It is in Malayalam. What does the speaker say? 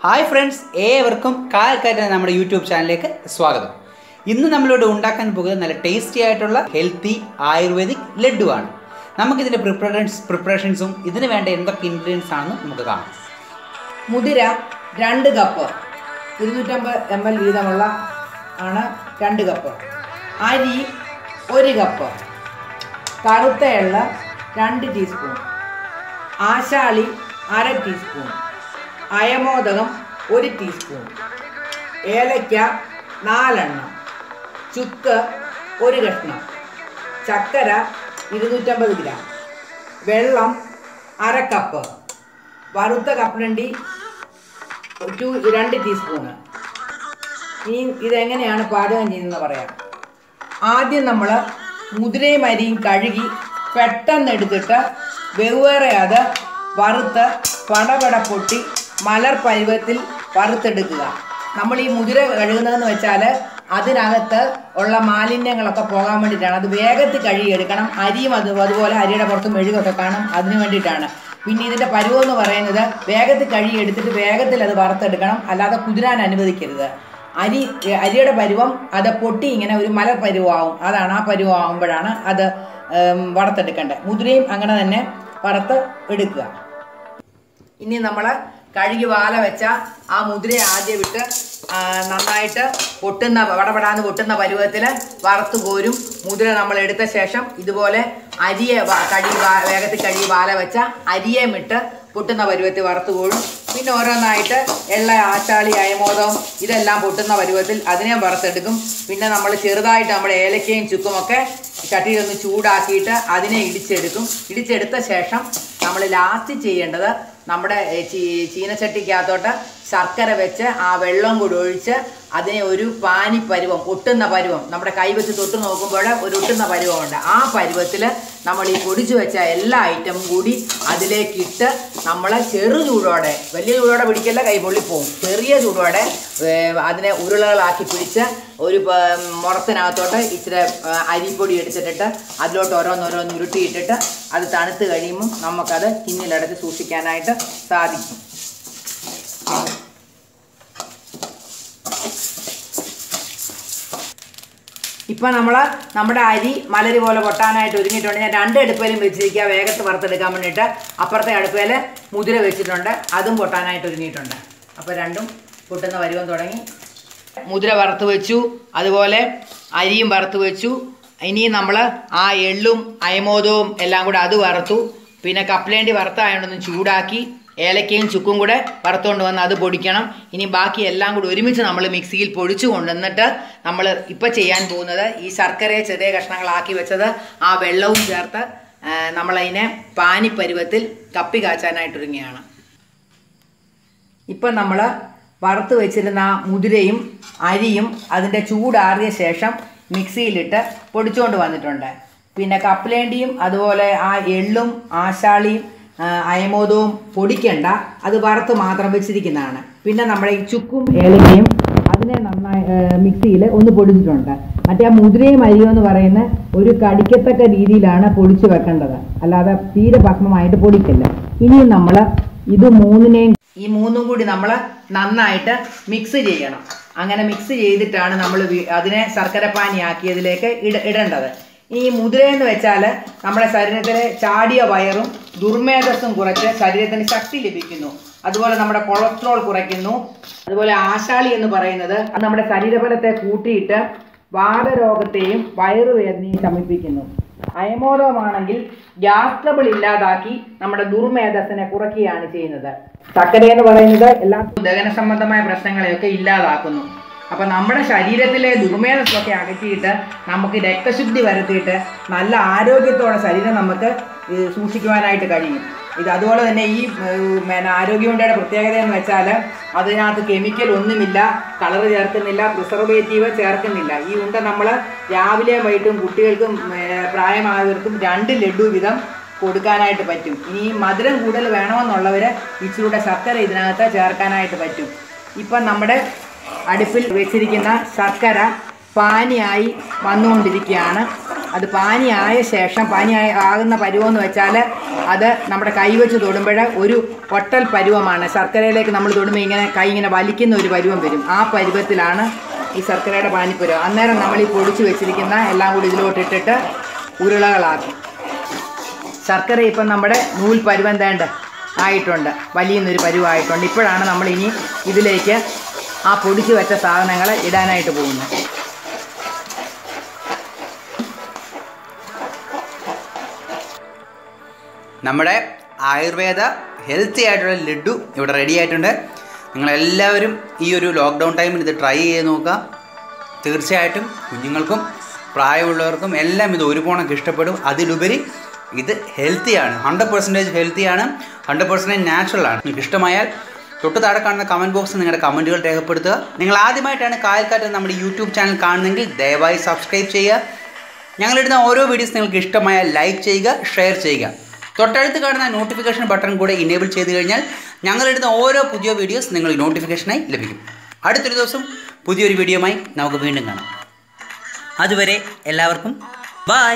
ഹായ് ഫ്രണ്ട്സ്, ഏവർക്കും കാൽക്കാറ്റ് നമ്മുടെ യൂട്യൂബ് ചാനലിലേക്ക് സ്വാഗതം. ഇന്ന് നമ്മളിവിടെ ഉണ്ടാക്കാൻ പോകുന്നത് നല്ല ടേസ്റ്റി ആയിട്ടുള്ള ഹെൽത്തി ആയുർവേദിക് ലഡ്ഡു ആണ്. നമുക്കിതിൻ്റെ പ്രിപ്പറേഷൻസും ഇതിന് വേണ്ട എന്തൊക്കെ ഇൻഗ്രീഡിയൻസ് ആണെന്ന് നമുക്ക് കാണാം. മുതിര 2 കപ്പ്, 250 ml വീതമുള്ള ആണ് 2 കപ്പ്. അരി 1 കപ്പ്, കറുത്ത എള്ള 2 ടീസ്പൂൺ, ആശാളി 1/2 ടീസ്പൂൺ, അയമോദകം 1 ടീസ്പൂൺ, ഏലക്ക 4 എണ്ണം, ചുക്ക് 1 കഷ്ണം, ചക്കര 250 ഗ്രാം, വെള്ളം 1/2 കപ്പ്, വറുത്ത കപ്പലണ്ടി 2 ടീസ്പൂണ്. ഇനി ഇതെങ്ങനെയാണ് പാചകം ചെയ്യുന്നതെന്ന് പറയാം. ആദ്യം നമ്മൾ മുതിരയും അരിയും കഴുകി പെട്ടെന്ന് എടുത്തിട്ട് വെവ്വേറെ അത് വറുത്ത് പടപട പൊട്ടി മലർ പരുവത്തിൽ വറുത്തെടുക്കുക. നമ്മൾ ഈ മുതിര കഴുകുന്നതെന്ന് വെച്ചാൽ അതിനകത്ത് ഉള്ള മാലിന്യങ്ങളൊക്കെ പോകാൻ വേണ്ടിയിട്ടാണ്. അത് വേഗത്തിൽ കഴുകിയെടുക്കണം. അരിയും അതുപോലെ അരിയുടെ പുറത്ത് മെഴുകൊക്കെ കാണും, അതിന് വേണ്ടിയിട്ടാണ്. പിന്നെ ഇതിൻ്റെ പരുവമെന്ന് പറയുന്നത് വേഗത്തിൽ കഴുകിയെടുത്തിട്ട് വേഗത്തിൽ അത് വറുത്തെടുക്കണം, അല്ലാതെ കുതിരാൻ അനുവദിക്കരുത്. അരിയുടെ പരുവം അത് പൊട്ടി ഇങ്ങനെ ഒരു മലർ പരുവാവും, അതാണ് ആ പരുവാകുമ്പോഴാണ് അത് വറുത്തെടുക്കേണ്ടത്. മുതിരയും അങ്ങനെ തന്നെ വറുത്ത് എടുക്കുക. ഇനി നമ്മൾ കഴുകി വാല വെച്ച ആ മുതിര ആദ്യം വിട്ട് നന്നായിട്ട് പൊട്ടുന്ന വടപടാന്ന് പൊട്ടുന്ന പരുവത്തിൽ വറുത്ത് കോരും. മുതിര നമ്മൾ എടുത്ത ശേഷം ഇതുപോലെ അരിയെ വേഗത്തിൽ കഴുകി വാല വെച്ച അരിയെ ഇട്ട് പൊട്ടുന്ന പരുവത്തിൽ വറുത്ത് കോരും. പിന്നെ ഓരോന്നായിട്ട് എള്ള, ആശാളി, അയമോദകം ഇതെല്ലാം പൊട്ടുന്ന പരുവത്തിൽ അതിനെ വറുത്തെടുക്കും. പിന്നെ നമ്മൾ ചെറുതായിട്ട് നമ്മുടെ ഏലക്കയും ചുക്കുമൊക്കെ ചട്ടിയിലൊന്ന് ചൂടാക്കിയിട്ട് അതിനെ ഇടിച്ചെടുക്കും. ഇടിച്ചെടുത്ത ശേഷം നമ്മൾ ലാസ്റ്റ് ചെയ്യേണ്ടത് നമ്മുടെ ചീനച്ചട്ടിക്കകത്തോട്ട് ശർക്കര വെച്ച് ആ വെള്ളം കൂടി ഒഴിച്ച് അതിനെ ഒരു പാനി പരുവം, ഒട്ടുന്ന പരുവം, നമ്മുടെ കൈ വെച്ച് തൊട്ട് നോക്കുമ്പോൾ ഒരു ഒട്ടുന്ന പരുവമുണ്ട്. ആ പരുവത്തിൽ നമ്മൾ ഈ പൊടിച്ചു വെച്ച എല്ലാ ഐറ്റമും കൂടി അതിലേക്കിട്ട് നമ്മൾ ചെറു ചൂടോടെ, വലിയ ചൂടോടെ പിടിക്കല്ല, കൈ പൊള്ളിപ്പോവും, ചെറിയ ചൂടോടെ അതിനെ ഉരുളകളാക്കി പിടിച്ച് ഒരു മുറത്തിനകത്തോട്ട് ഇച്ചിരി അരിപ്പൊടി എടുത്തിട്ടിട്ട് അതിലോട്ട് ഓരോന്നോരോന്ന് ഉരുട്ടിയിട്ടിട്ട് അത് തണുത്ത് കഴിയുമ്പം നമുക്കത് കിഞ്ഞിലടച്ച് സൂക്ഷിക്കാനായിട്ട് സാധിക്കും. ഇപ്പം നമ്മുടെ അരി മലരി പോലെ പൊട്ടാനായിട്ട് ഒരുങ്ങിയിട്ടുണ്ട്. ഞാൻ 2 അടുപ്പയിലും വെച്ചിരിക്കുക വേഗത്ത് വറുത്തെടുക്കാൻ വേണ്ടിയിട്ട്. അപ്പുറത്തെ അടുപ്പയിൽ മുതിര വെച്ചിട്ടുണ്ട്, അതും പൊട്ടാനായിട്ട് ഒരുങ്ങിയിട്ടുണ്ട്. അപ്പോൾ രണ്ടും പൊട്ടുന്ന പരുവം തുടങ്ങി. മുതിര വറുത്ത് വെച്ചു, അതുപോലെ അരിയും വറുത്ത് വെച്ചു. ഇനിയും നമ്മൾ ആ എള്ളും അയമോദവും എല്ലാം കൂടെ അത് വറുത്തു. പിന്നെ കപ്പലേണ്ടി വറുത്തായോണ്ടൊന്ന് ചൂടാക്കി ഏലക്കയും ചുക്കും കൂടെ വറുത്തുകൊണ്ട് വന്ന് അത് പൊടിക്കണം. ഇനി ബാക്കി എല്ലാം കൂടി ഒരുമിച്ച് നമ്മൾ മിക്സിയിൽ പൊടിച്ചു കൊണ്ടുവന്നിട്ട് നമ്മൾ ഇപ്പം ചെയ്യാൻ പോകുന്നത് ഈ ശർക്കരയെ ചെറിയ കഷ്ണങ്ങളാക്കി വെച്ചത് ആ വെള്ളവും ചേർത്ത് നമ്മളതിനെ പാനിപ്പരുവത്തിൽ കപ്പി കാച്ചാനായിട്ടൊരുങ്ങിയാണ്. ഇപ്പം നമ്മൾ വറുത്ത് വെച്ചിരുന്ന മുതിരയും അരിയും അതിൻ്റെ ചൂടാറിയ ശേഷം മിക്സിയിലിട്ട് പൊടിച്ചുകൊണ്ട് വന്നിട്ടുണ്ട്. പിന്നെ കപ്പലേണ്ടിയും അതുപോലെ ആ എള്ളും ആശാളിയും അയമോദവും പൊടിക്കണ്ട, അത് വറുത്ത് മാത്രം വെച്ചിരിക്കുന്നതാണ്. പിന്നെ നമ്മുടെ ഈ ചുക്കും ഏലക്കയും അതിനെ നന്നായി മിക്സിയിൽ ഒന്ന് പൊടിച്ചിട്ടുണ്ട്. മറ്റേ ആ മുതിരയും അരിയും എന്ന് പറയുന്ന ഒരു കടിക്കത്തക്ക രീതിയിലാണ് പൊടിച്ച് വെക്കേണ്ടത്, അല്ലാതെ തീരെ ഭസ്മമായിട്ട് പൊടിക്കില്ല. ഇനിയും നമ്മൾ ഇത് ഈ മൂന്നും കൂടി നമ്മൾ നന്നായിട്ട് മിക്സ് ചെയ്യണം. അങ്ങനെ മിക്സ് ചെയ്തിട്ടാണ് നമ്മൾ അതിനെ ശർക്കരപ്പാനിയാക്കിയതിലേക്ക് ഇടേണ്ടത്. ഈ മുതിരയെന്ന് വെച്ചാൽ നമ്മുടെ ശരീരത്തിലെ ചാടിയ വയറും ദുർമേധസ്സും കുറച്ച് ശരീരത്തിന് ശക്തി ലഭിക്കുന്നു. അതുപോലെ നമ്മുടെ കൊളസ്ട്രോൾ കുറയ്ക്കുന്നു. അതുപോലെ ആശാളി എന്ന് പറയുന്നത് നമ്മുടെ ശരീരബലത്തെ കൂട്ടിയിട്ട് വാതരോഗത്തെയും വയറുവേദനയും ശമിപ്പിക്കുന്നു. അയമോദകമാണെങ്കിൽ ഗ്യാസ് ട്രബിൾ ഇല്ലാതാക്കി നമ്മുടെ ദുർമേധസ്സിനെ കുറയ്ക്കുകയാണ് ചെയ്യുന്നത്. ചക്കര എന്ന് പറയുന്നത് എല്ലാ ദഹന സംബന്ധമായ പ്രശ്നങ്ങളെയൊക്കെ ഇല്ലാതാക്കുന്നു. അപ്പം നമ്മുടെ ശരീരത്തിലെ ദുർമേധസ്സൊക്കെ അകറ്റിയിട്ട് നമുക്ക് രക്തശുദ്ധി വരുത്തിയിട്ട് നല്ല ആരോഗ്യത്തോടെ ശരീരം നമുക്ക് സൂക്ഷിക്കുവാനായിട്ട് കഴിയും. അതുപോലെ തന്നെ ഈ ആരോഗ്യമുണ്ടയുടെ പ്രത്യേകത എന്ന് വെച്ചാൽ അതിനകത്ത് കെമിക്കൽ ഒന്നുമില്ല, കളർ ചേർക്കുന്നില്ല, പ്രിസർവേറ്റീവ് ചേർക്കുന്നില്ല. ഈ ഉണ്ട നമ്മൾ രാവിലെയും വൈകിട്ടും കുട്ടികൾക്കും പ്രായമായവർക്കും 2 ലഡ്ഡു വീതം കൊടുക്കാനായിട്ട് പറ്റും. ഇനി മധുരം കൂടുതൽ വേണമെന്നുള്ളവർ ഇച്ചിരൂടെ ശർക്കര ഇതിനകത്ത് ചേർക്കാനായിട്ട് പറ്റും. ഇപ്പം നമ്മുടെ അടുപ്പിൽ വെച്ചിരിക്കുന്ന ശർക്കര പാനിയായി വന്നുകൊണ്ടിരിക്കുകയാണ്. അത് പാനിയായ ശേഷം ആകുന്ന പരുവമെന്ന് വെച്ചാൽ അത് നമ്മുടെ കൈ വെച്ച് തൊടുമ്പോൾ ഒരു പൊട്ടൽ പരുവമാണ്. ശർക്കരയിലേക്ക് നമ്മൾ തൊടുമ്പോൾ ഇങ്ങനെ വലിക്കുന്ന ഒരു പരുവം വരും. ആ പരുവത്തിലാണ് ഈ ശർക്കരയുടെ പാനിപ്പരുവം. അന്നേരം നമ്മൾ ഈ പൊടിച്ച് വെച്ചിരിക്കുന്ന എല്ലാം കൂടി ഇതിലോട്ടിട്ടിട്ട് ഉരുളകളാക്കും. ശർക്കര ഇപ്പം നമ്മുടെ നൂൽ പരുവം തേണ്ട ആയിട്ടുണ്ട്, വലിയൊരു പരുവമായിട്ടുണ്ട്. ഇപ്പോഴാണ് നമ്മളിനി ഇതിലേക്ക് ആ പൊടിച്ച് വെച്ച സാധനങ്ങൾ ഇടാനായിട്ട് പോകുന്നത്. നമ്മുടെ ആയുർവേദ ഹെൽത്തി ആയിട്ടുള്ള ലഡ്ഡു ഇവിടെ റെഡി ആയിട്ടുണ്ട്. നിങ്ങളെല്ലാവരും ഈ ഒരു ലോക്ക്ഡൗൺ ടൈമിൽ ഇത് ട്രൈ ചെയ്ത് നോക്കുക. തീർച്ചയായിട്ടും കുഞ്ഞുങ്ങൾക്കും പ്രായമുള്ളവർക്കും എല്ലാം ഇത് ഒരുപോണക്ക് ഇഷ്ടപ്പെടും. അതിലുപരി ഇത് ഹെൽത്തിയാണ്, 100% ഹെൽത്തിയാണ്, 100% നാച്ചുറലാണ്. നിങ്ങൾക്ക് ഇഷ്ടമായാൽ തൊട്ട് താഴെ കാണുന്ന കമൻറ്റ് ബോക്സിൽ നിങ്ങളുടെ കമൻറ്റുകൾ രേഖപ്പെടുത്തുക. നിങ്ങൾ ആദ്യമായിട്ടാണ് കായൽക്കാറ്റ് നമ്മുടെ യൂട്യൂബ് ചാനൽ കാണുന്നതെങ്കിൽ ദയവായി സബ്സ്ക്രൈബ് ചെയ്യുക. ഞങ്ങളിടുന്ന ഓരോ വീഡിയോസ് നിങ്ങൾക്ക് ഇഷ്ടമായാൽ ലൈക്ക് ചെയ്യുക, ഷെയർ ചെയ്യുക. തൊട്ടടുത്ത് കാണുന്ന നോട്ടിഫിക്കേഷൻ ബട്ടൺ കൂടെ ഇനേബിൾ ചെയ്ത് കഴിഞ്ഞാൽ ഞങ്ങളിടുന്ന ഓരോ പുതിയ വീഡിയോസ് നിങ്ങൾക്ക് നോട്ടിഫിക്കേഷനായി ലഭിക്കും. അടുത്തൊരു ദിവസം പുതിയൊരു വീഡിയോയുമായി നമുക്ക് വീണ്ടും കാണാം. അതുവരെ എല്ലാവർക്കും ബൈ.